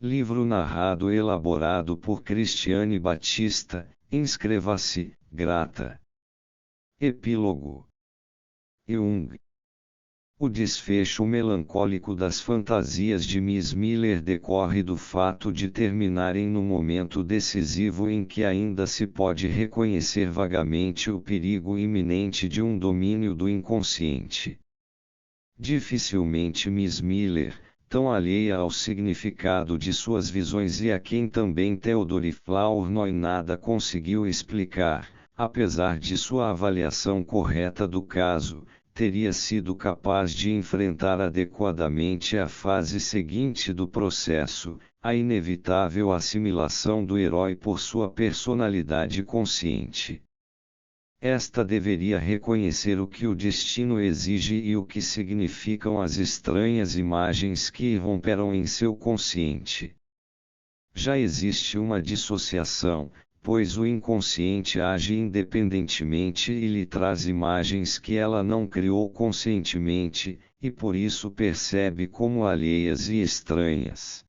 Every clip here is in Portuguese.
Livro narrado e elaborado por Cristiane Batista, inscreva-se, grata. Epílogo. Jung. O desfecho melancólico das fantasias de Miss Miller decorre do fato de terminarem no momento decisivo em que ainda se pode reconhecer vagamente o perigo iminente de um domínio do inconsciente. Dificilmente Miss Miller, tão alheia ao significado de suas visões e a quem também Theodore Flournoy nada conseguiu explicar, apesar de sua avaliação correta do caso, teria sido capaz de enfrentar adequadamente a fase seguinte do processo, a inevitável assimilação do herói por sua personalidade consciente. Esta deveria reconhecer o que o destino exige e o que significam as estranhas imagens que irromperam em seu consciente. Já existe uma dissociação, pois o inconsciente age independentemente e lhe traz imagens que ela não criou conscientemente, e por isso percebe como alheias e estranhas.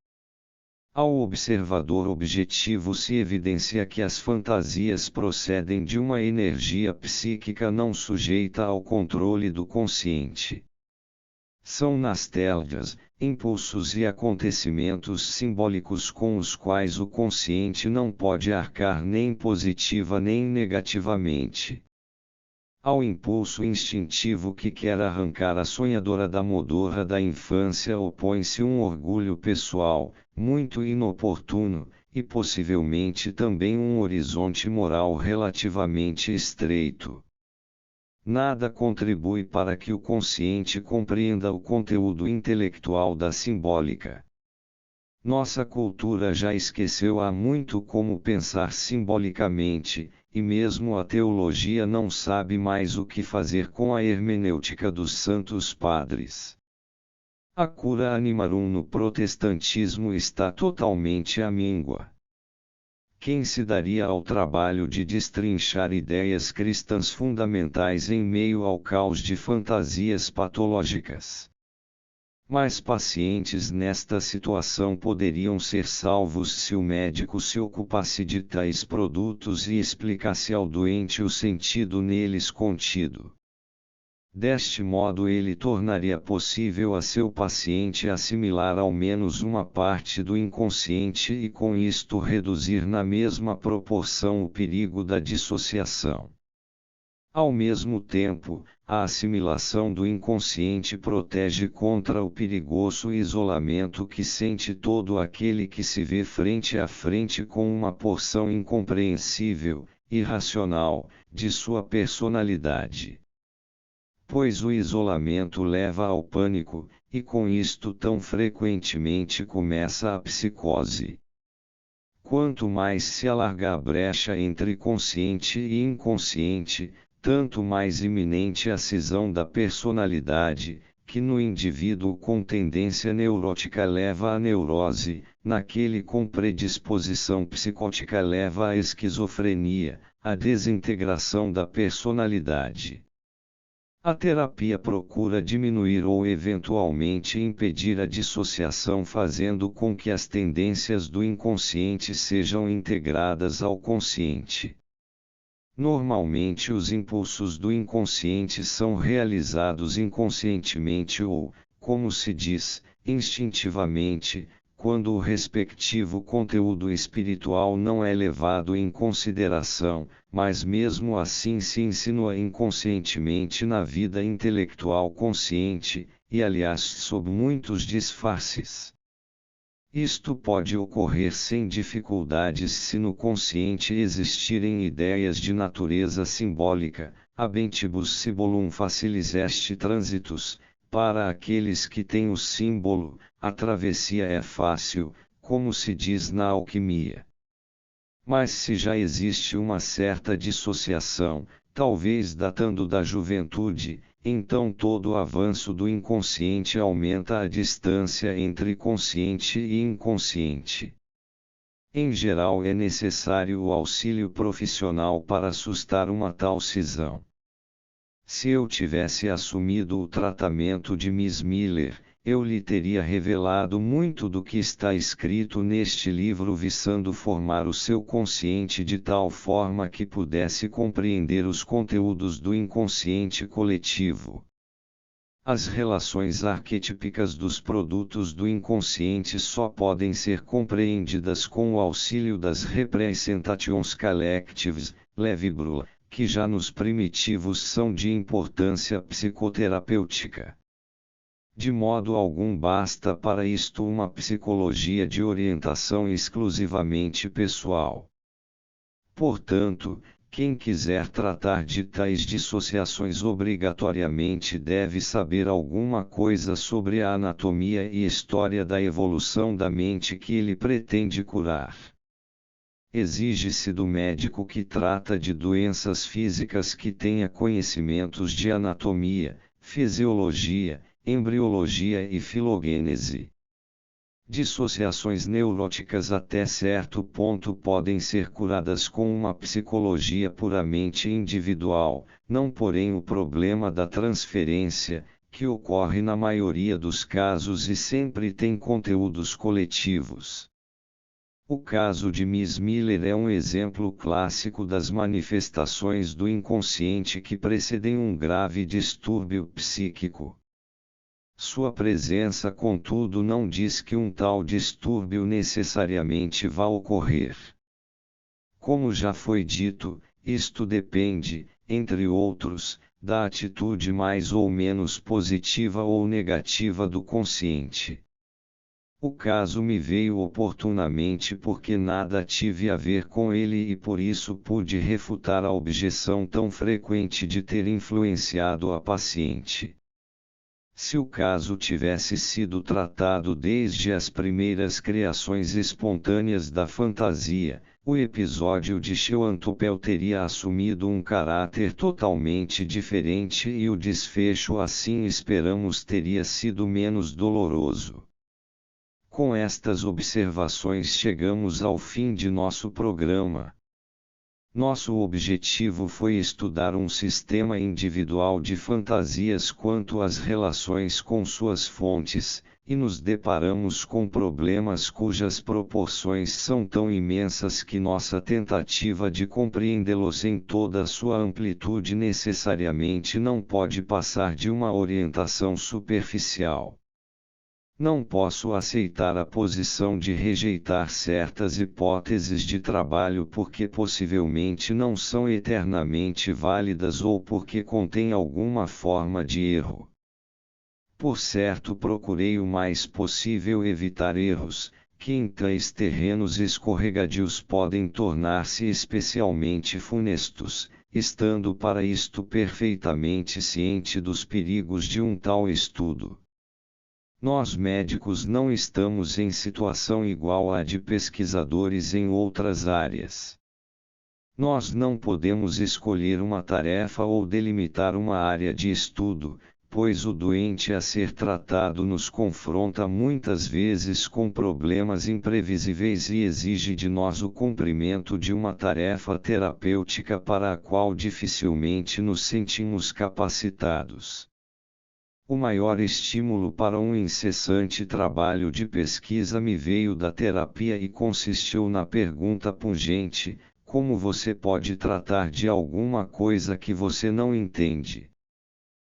Ao observador objetivo se evidencia que as fantasias procedem de uma energia psíquica não sujeita ao controle do consciente. São nostalgias, impulsos e acontecimentos simbólicos com os quais o consciente não pode arcar nem positiva nem negativamente. Ao impulso instintivo que quer arrancar a sonhadora da modorra da infância opõe-se um orgulho pessoal, muito inoportuno, e possivelmente também um horizonte moral relativamente estreito. Nada contribui para que o consciente compreenda o conteúdo intelectual da simbólica. Nossa cultura já esqueceu há muito como pensar simbolicamente, e mesmo a teologia não sabe mais o que fazer com a hermenêutica dos santos padres. A cura animarum no protestantismo está totalmente à míngua. Quem se daria ao trabalho de destrinchar ideias cristãs fundamentais em meio ao caos de fantasias patológicas? Mas pacientes nesta situação poderiam ser salvos se o médico se ocupasse de tais produtos e explicasse ao doente o sentido neles contido. Deste modo ele tornaria possível a seu paciente assimilar ao menos uma parte do inconsciente e com isto reduzir na mesma proporção o perigo da dissociação. Ao mesmo tempo, a assimilação do inconsciente protege contra o perigoso isolamento que sente todo aquele que se vê frente a frente com uma porção incompreensível, irracional, de sua personalidade. Pois o isolamento leva ao pânico, e com isto tão frequentemente começa a psicose. Quanto mais se alarga a brecha entre consciente e inconsciente, tanto mais iminente a cisão da personalidade, que no indivíduo com tendência neurótica leva à neurose, naquele com predisposição psicótica leva à esquizofrenia, à desintegração da personalidade. A terapia procura diminuir ou eventualmente impedir a dissociação fazendo com que as tendências do inconsciente sejam integradas ao consciente. Normalmente os impulsos do inconsciente são realizados inconscientemente ou, como se diz, instintivamente, quando o respectivo conteúdo espiritual não é levado em consideração, mas mesmo assim se insinua inconscientemente na vida intelectual consciente, e aliás sob muitos disfarces. Isto pode ocorrer sem dificuldades se no consciente existirem ideias de natureza simbólica, habentibus symbolum facilis est transitus, para aqueles que têm o símbolo, a travessia é fácil, como se diz na alquimia. Mas se já existe uma certa dissociação, talvez datando da juventude, então todo o avanço do inconsciente aumenta a distância entre consciente e inconsciente. Em geral é necessário o auxílio profissional para sustar uma tal cisão. Se eu tivesse assumido o tratamento de Miss Miller, eu lhe teria revelado muito do que está escrito neste livro visando formar o seu consciente de tal forma que pudesse compreender os conteúdos do inconsciente coletivo. As relações arquetípicas dos produtos do inconsciente só podem ser compreendidas com o auxílio das representations collectives, Levi-Brula, que já nos primitivos são de importância psicoterapêutica. De modo algum basta para isto uma psicologia de orientação exclusivamente pessoal. Portanto, quem quiser tratar de tais dissociações obrigatoriamente deve saber alguma coisa sobre a anatomia e história da evolução da mente que ele pretende curar. Exige-se do médico que trata de doenças físicas que tenha conhecimentos de anatomia, fisiologia, embriologia e filogênese. Dissociações neuróticas até certo ponto podem ser curadas com uma psicologia puramente individual, não porém o problema da transferência, que ocorre na maioria dos casos e sempre tem conteúdos coletivos. O caso de Miss Miller é um exemplo clássico das manifestações do inconsciente que precedem um grave distúrbio psíquico. Sua presença, contudo, não diz que um tal distúrbio necessariamente vá ocorrer. Como já foi dito, isto depende, entre outros, da atitude mais ou menos positiva ou negativa do consciente. O caso me veio oportunamente porque nada tive a ver com ele e por isso pude refutar a objeção tão frequente de ter influenciado a paciente. Se o caso tivesse sido tratado desde as primeiras criações espontâneas da fantasia, o episódio de Xantopel teria assumido um caráter totalmente diferente e o desfecho, assim esperamos, teria sido menos doloroso. Com estas observações chegamos ao fim de nosso programa. Nosso objetivo foi estudar um sistema individual de fantasias quanto às relações com suas fontes, e nos deparamos com problemas cujas proporções são tão imensas que nossa tentativa de compreendê-los em toda a sua amplitude necessariamente não pode passar de uma orientação superficial. Não posso aceitar a posição de rejeitar certas hipóteses de trabalho porque possivelmente não são eternamente válidas ou porque contêm alguma forma de erro. Por certo, procurei o mais possível evitar erros, que em tais terrenos escorregadios podem tornar-se especialmente funestos, estando para isto perfeitamente ciente dos perigos de um tal estudo. Nós médicos não estamos em situação igual à de pesquisadores em outras áreas. Nós não podemos escolher uma tarefa ou delimitar uma área de estudo, pois o doente a ser tratado nos confronta muitas vezes com problemas imprevisíveis e exige de nós o cumprimento de uma tarefa terapêutica para a qual dificilmente nos sentimos capacitados. O maior estímulo para um incessante trabalho de pesquisa me veio da terapia e consistiu na pergunta pungente: como você pode tratar de alguma coisa que você não entende?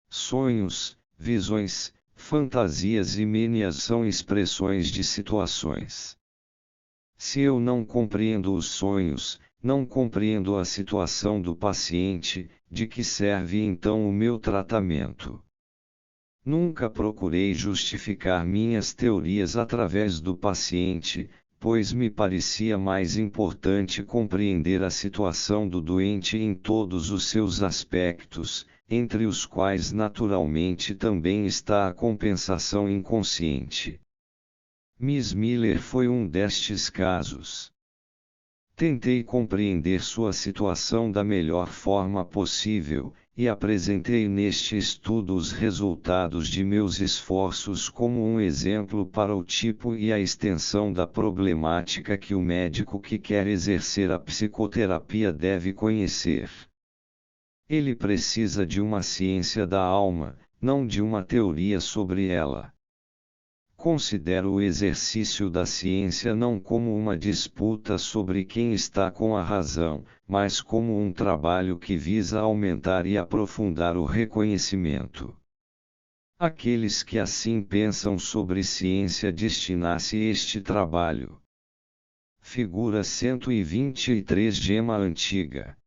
Sonhos, visões, fantasias e manias são expressões de situações. Se eu não compreendo os sonhos, não compreendo a situação do paciente, de que serve então o meu tratamento? Nunca procurei justificar minhas teorias através do paciente, pois me parecia mais importante compreender a situação do doente em todos os seus aspectos, entre os quais naturalmente também está a compensação inconsciente. Miss Miller foi um destes casos. Tentei compreender sua situação da melhor forma possível, e apresentei neste estudo os resultados de meus esforços como um exemplo para o tipo e a extensão da problemática que o médico que quer exercer a psicoterapia deve conhecer. Ele precisa de uma ciência da alma, não de uma teoria sobre ela. Considero o exercício da ciência não como uma disputa sobre quem está com a razão, mas como um trabalho que visa aumentar e aprofundar o reconhecimento. Aqueles que assim pensam sobre ciência destinar-se este trabalho. Figura 123 Gema antiga.